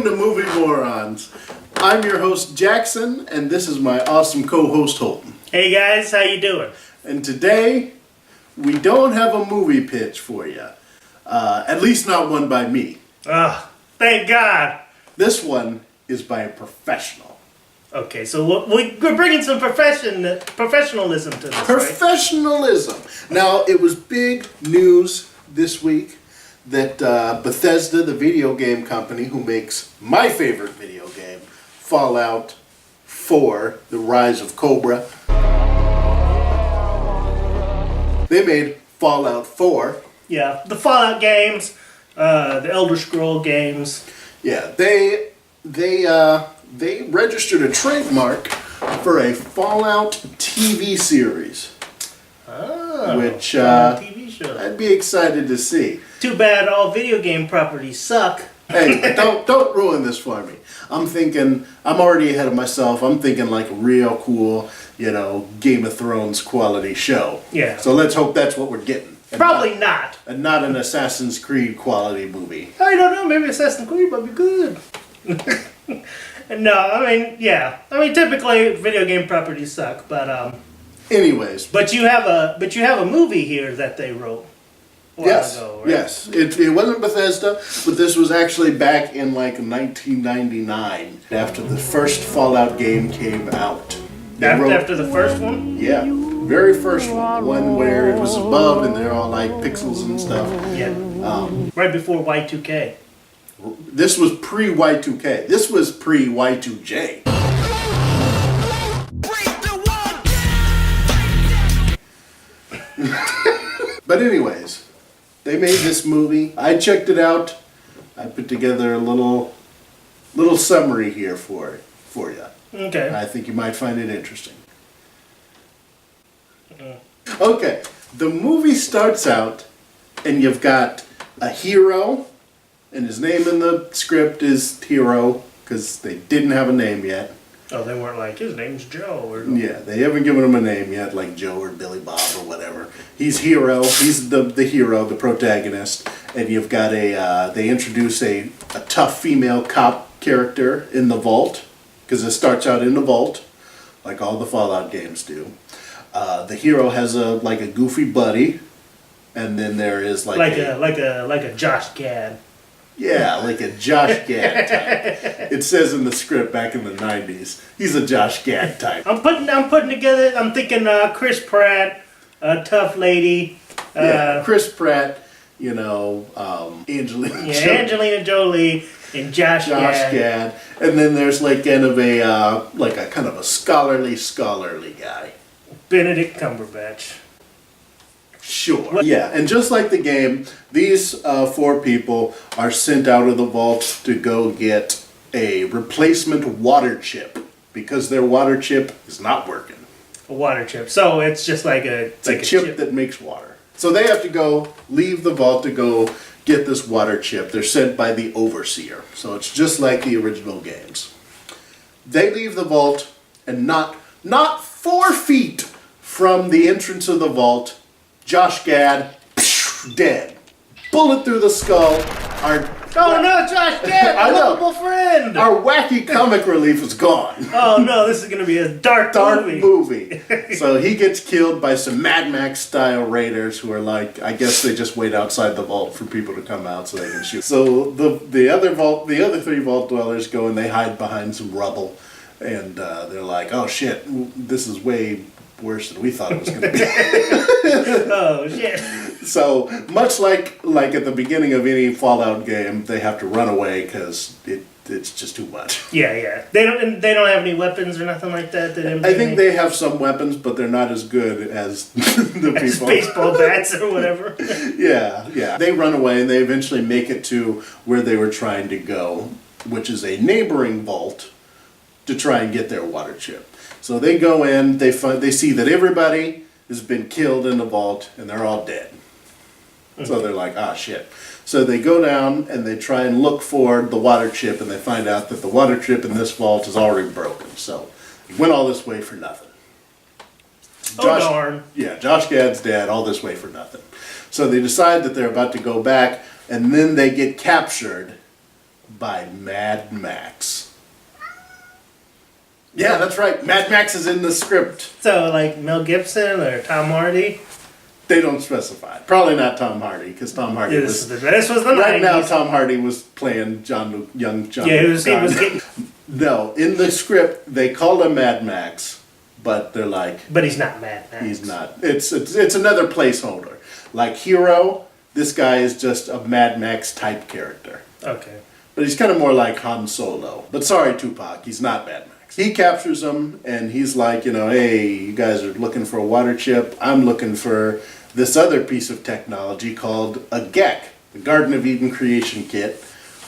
to Movie Morons. I'm your host Jackson, and this is my awesome co-host Holton. Hey guys, how you doing? And today, we don't have a movie pitch for you. At least not one by me. Thank God. This one is by a professional. Okay, so we're bringing some professionalism to this, Professionalism. Right? Now, it was big news this week that Bethesda, the video game company who makes my favorite video game, Fallout 4, The Rise of Cobra, they made Fallout 4. Yeah, the Fallout games, the Elder Scroll games. Yeah, they registered a trademark for a Fallout TV series. Oh, which TV show. I'd be excited to see. Too bad all video game properties suck. Hey, don't ruin this for me. I'm already ahead of myself. I'm thinking like a real cool, Game of Thrones quality show. Yeah. So let's hope that's what we're getting. Probably not. And not an Assassin's Creed quality movie. I don't know, maybe Assassin's Creed might be good. No, typically video game properties suck, but anyways. But you have a movie here that they wrote. Yes, ago, right? yes. It wasn't Bethesda, but this was actually back in like 1999 after the first Fallout game came out. After the first one? Yeah, very first one where it was above and they're all like pixels and stuff. Yeah. Right before Y2K. This was pre-Y2K. This was pre-Y2J. But anyways, they made this movie. I checked it out. I put together a little summary here for you. Okay. I think you might find it interesting. Okay, the movie starts out, and you've got a hero, and his name in the script is Hero, because they didn't have a name yet. Oh, they weren't like, his name's Joe. Or... Yeah, they haven't given him a name yet, like Joe or Billy Bob or whatever. He's Hero. He's the hero, the protagonist. And you've got they introduce a tough female cop character in the vault, because it starts out in the vault, like all the Fallout games do. The hero has a goofy buddy, and then there is like a Josh Gad. Yeah, like a Josh Gad type. It says in the script back in the 90s, he's a Josh Gad type. I'm putting together. I'm thinking Chris Pratt, a tough lady. Chris Pratt, Angelina. Yeah, Angelina Jolie and Josh Gad. And then there's like kind of a scholarly guy. Benedict Cumberbatch. Sure. Yeah, and just like the game, these 4 people are sent out of the vault to go get a replacement water chip because their water chip is not working. A water chip. So it's just like a chip that makes water. So they have to go leave the vault to go get this water chip. They're sent by the overseer. So it's just like the original games. They leave the vault, and not 4 feet from the entrance of the vault, Josh Gad, dead. Bullet through the skull. Josh Gad, my lovable friend! Our wacky comic relief is gone. Oh no, this is going to be a dark movie. So he gets killed by some Mad Max style raiders who are like, I guess they just wait outside the vault for people to come out so they can shoot. So the other 3 vault dwellers go and they hide behind some rubble, and they're like, oh shit, this is way worse than we thought it was going to be. Oh shit. So much like at the beginning of any Fallout game, they have to run away because it's just too much. Yeah. They don't have any weapons or nothing like that. I think they have some weapons, but they're not as good as the people. Baseball bats or whatever. Yeah. They run away and they eventually make it to where they were trying to go, which is a neighboring vault, to try and get their water chip. So they go in, they see that everybody has been killed in the vault, and they're all dead. Mm-hmm. So they're like, shit. So they go down, and they try and look for the water chip, and they find out that the water chip in this vault is already broken. So he went all this way for nothing. Darn. Yeah, Josh Gad's dead, all this way for nothing. So they decide that they're about to go back, and then they get captured by Mad Max. Yeah, that's right. Mad Max is in the script. So, like Mel Gibson or Tom Hardy? They don't specify. Probably not Tom Hardy, because Tom Hardy was... This was the 90s. Right now, Tom Hardy was playing young John. Yeah, he was getting... No, in the script, they call him Mad Max, but they're like... But he's not Mad Max. He's not. It's another placeholder. Like Hero, this guy is just a Mad Max type character. Okay. But he's kind of more like Han Solo. But sorry, Tupac, he's not Mad Max. He captures them, and he's like, hey, you guys are looking for a water chip. I'm looking for this other piece of technology called a GEC, the Garden of Eden Creation Kit,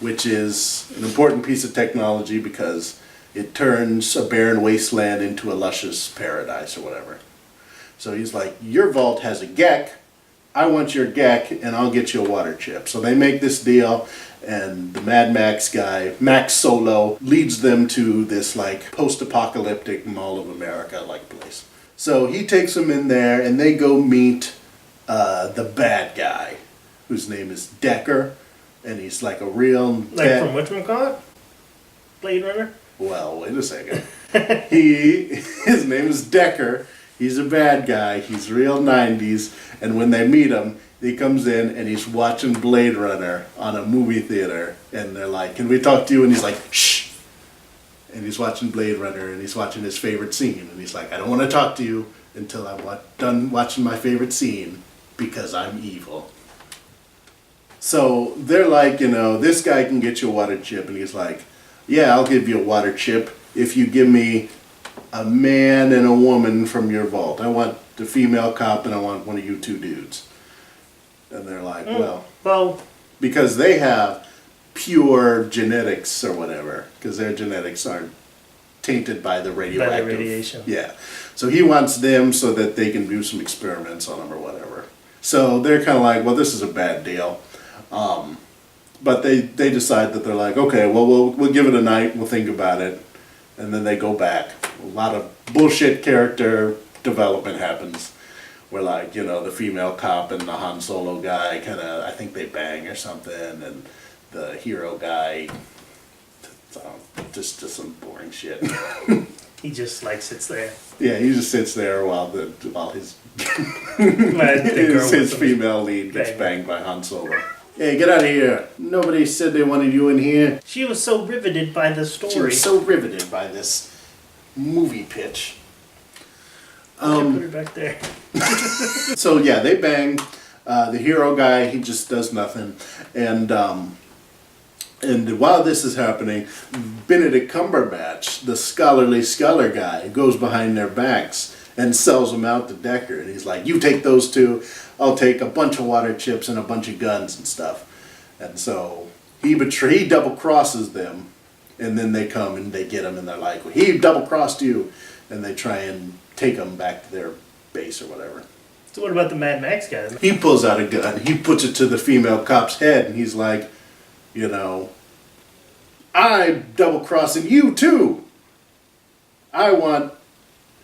which is an important piece of technology because it turns a barren wasteland into a luscious paradise or whatever. So he's like, your vault has a GEC. I want your GEC, and I'll get you a water chip. So they make this deal, and the Mad Max guy, Max Solo, leads them to this like post-apocalyptic Mall of America like place. So he takes them in there, and they go meet the bad guy, whose name is Decker, and he's like a real... Like from whatchamacallit? Blade Runner? Well, wait a second. His name is Decker. He's a bad guy. He's real 90s. And when they meet him, he comes in and he's watching Blade Runner on a movie theater. And they're like, can we talk to you? And he's like, shh. And he's watching Blade Runner and he's watching his favorite scene. And he's like, I don't want to talk to you until I'm done watching my favorite scene because I'm evil. So they're like, this guy can get you a water chip. And he's like, yeah, I'll give you a water chip if you give me a man and a woman from your vault. I want the female cop and I want one of you two dudes. And they're like, well, because they have pure genetics or whatever, because their genetics aren't tainted by the radioactive. By the radiation. Yeah. So he wants them so that they can do some experiments on them or whatever. So they're kind of like, well, this is a bad deal. But they decide that they're like, okay, well, we'll give it a night, we'll think about it. And then they go back. A lot of bullshit character development happens. Where like, the female cop and the Han Solo guy kind of, I think they bang or something. And the hero guy, just some boring shit. He just like sits there. Yeah, he just sits there while his his female lead gets banged by Han Solo. Hey, get out of here. Nobody said they wanted you in here. She was so riveted by the story. She was so riveted by this movie pitch. Put her back there. So yeah, they bang. The hero guy, he just does nothing. And while this is happening, Benedict Cumberbatch, the scholarly scholar guy, goes behind their backs and sells them out to Decker. And he's like, you take those two, I'll take a bunch of water chips and a bunch of guns and stuff. And so he double crosses them, and then they come and they get him and they're like, well, he double crossed you, and they try and take him back to their base or whatever. So what about the Mad Max guy? He pulls out a gun, he puts it to the female cop's head, and he's like, I'm double crossing you too. I want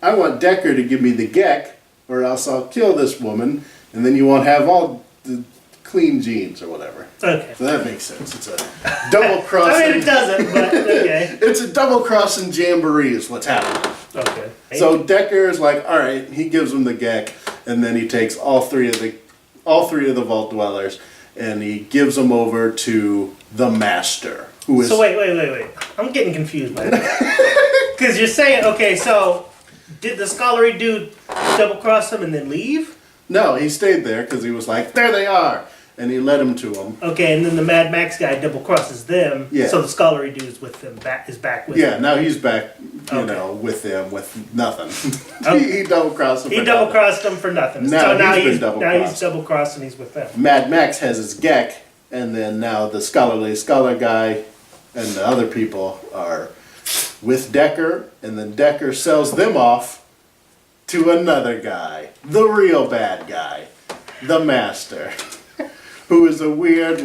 Decker to give me the GEC, or else I'll kill this woman, and then you won't have all the clean genes or whatever. Okay. So that makes sense. It's a double crossing. I mean, it doesn't, but okay. It's a double crossing jamboree is what's happening. Okay. So Decker is like, all right, he gives him the GEC, and then he takes all three of the vault dwellers, and he gives them over to the master, who is. So wait. I'm getting confused by that. Because you're saying, okay, so did the scholarly dude double cross them and then leave? No, he stayed there because he was like, there they are, and he led him to them. Okay, and then the Mad Max guy double crosses them. Yeah. So the scholarly dude is with them. Is back with them. Yeah, now he's back, with them with nothing. He double crossed them. He double crossed them for nothing. Now he's double crossed and he's with them. Mad Max has his GEC, and then now the scholar guy and the other people are with Decker, and then Decker sells them off to another guy, the real bad guy, the master, who is a weird,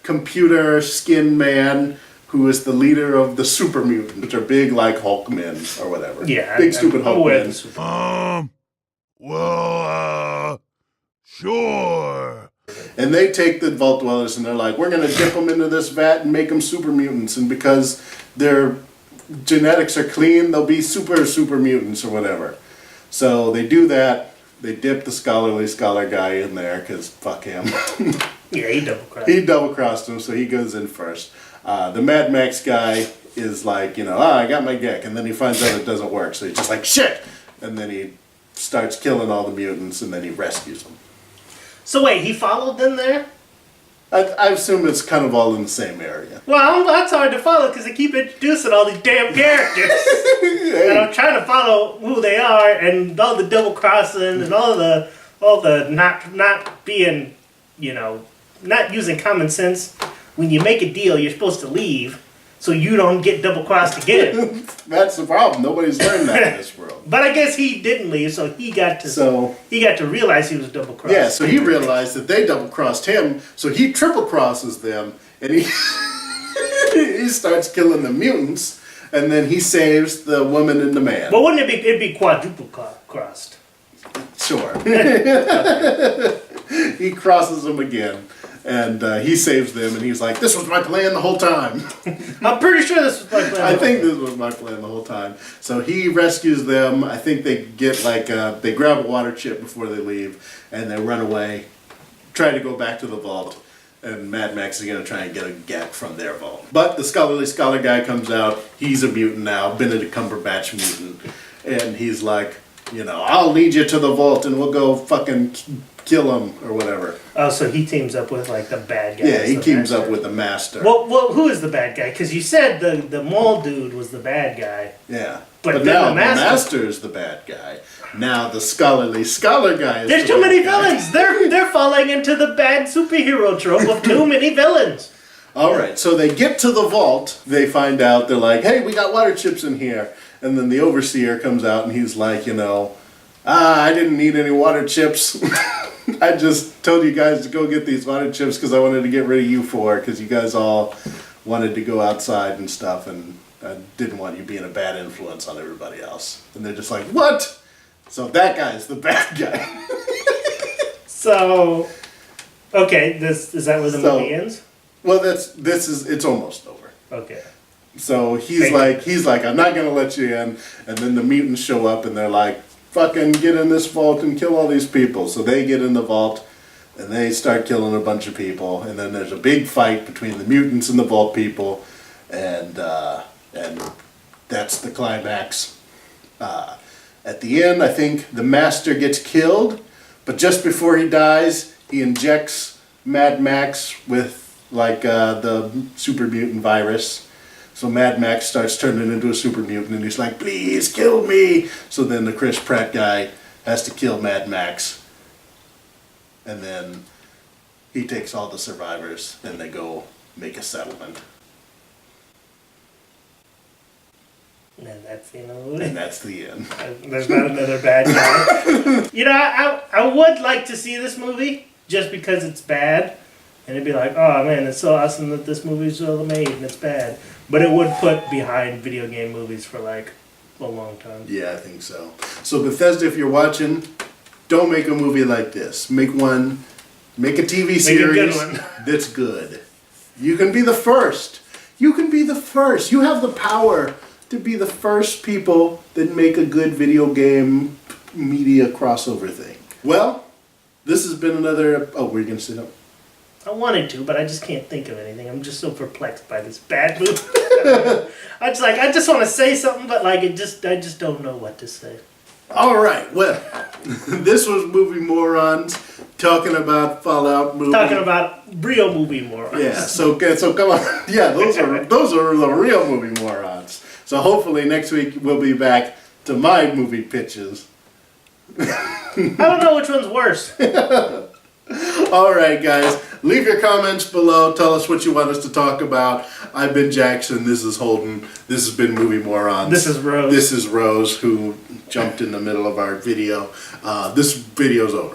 computer skin man who is the leader of the super mutants, which are big, Hulk men or whatever. Yeah. Big, stupid Hulk men. Sure. And And they take the Vault Dwellers and they're like, we're going to dip them into this vat and make them super mutants. And because their genetics are clean, they'll be super mutants or whatever. So they do that. They dip the scholar guy in there because fuck him. Yeah, he double-crossed. He double-crossed him, so he goes in first. The Mad Max guy is like, I got my gek. And then he finds out it doesn't work. So he's just like, shit! And then he starts killing all the mutants and then he rescues them. So wait, he followed them there? I assume it's kind of all in the same area. Well, that's hard to follow because they keep introducing all these damn characters. And I'm trying to follow who they are and all the double crossing and all the not being, not using common sense. When you make a deal, you're supposed to leave so you don't get double crossed again. That's the problem. Nobody's learned that in this world. But I guess he didn't leave, so he got to realize he was double crossed. Yeah, so he realized that they double crossed him, so he triple crosses them, and he he starts killing the mutants, and then he saves the woman and the man. But wouldn't it'd be quadruple crossed? Sure. He crosses them again. And he saves them, and he's like, this was my plan the whole time. I'm pretty sure this was my plan. I think this was my plan the whole time. So he rescues them. I think they get they grab a water chip before they leave, and they run away, try to go back to the vault, and Mad Max is going to try and get a gap from their vault. But the scholar guy comes out. He's a mutant now, Benedict Cumberbatch mutant. And he's like, I'll lead you to the vault, and we'll go fucking kill him or whatever. Oh, so he teams up with the bad guy. Yeah, he teams up with the master. Well, who is the bad guy? Because you said the mole dude was the bad guy. Yeah, but now the master is the bad guy. Now the scholar guy is. There's too many villains. They're falling into the bad superhero trope of too many villains. All right, so they get to the vault. They find out. They're like, "Hey, we got water chips in here." And then the overseer comes out and he's like, I didn't need any water chips. I just told you guys to go get these water chips because I wanted to get rid of you four because you guys all wanted to go outside and stuff, and I didn't want you being a bad influence on everybody else. And they're just like, what? So that guy's the bad guy. So, okay, is that where the movie ends? Well, it's almost over. Okay. So he's like, I'm not gonna let you in, and then the mutants show up and they're like, fucking get in this vault and kill all these people. So they get in the vault and they start killing a bunch of people, and then there's a big fight between the mutants and the vault people, and that's the climax. At the end, I think the master gets killed, but just before he dies, he injects Mad Max with the super mutant virus. So Mad Max starts turning into a super mutant, and he's like, please kill me! So then the Chris Pratt guy has to kill Mad Max. And then he takes all the survivors, and they go make a settlement. And that's the end of the movie. And that's the end. There's not another bad guy. I would like to see this movie, just because it's bad. And it'd be like, oh man, it's so awesome that this movie's well made and it's bad. But it would put behind video game movies for a long time. Yeah, I think so. So Bethesda, if you're watching, don't make a movie like this. Make a TV series that's good. You can be the first. You can be the first. You have the power to be the first people that make a good video game media crossover thing. Well, this has been another... Oh, were you going to sit up? I wanted to, but I just can't think of anything. I'm just so perplexed by this bad movie. I just want to say something, but I just don't know what to say. All right, well, this was Movie Morons, talking about Fallout movies. Talking about real movie morons. Yeah, so come on. Yeah, those are the real movie morons. So hopefully next week we'll be back to my movie pitches. I don't know which one's worse. All right, guys. Leave your comments below. Tell us what you want us to talk about. I've been Jackson. This is Holden. This has been Movie Morons. This is Rose. This is Rose, who jumped in the middle of our video. This video's over.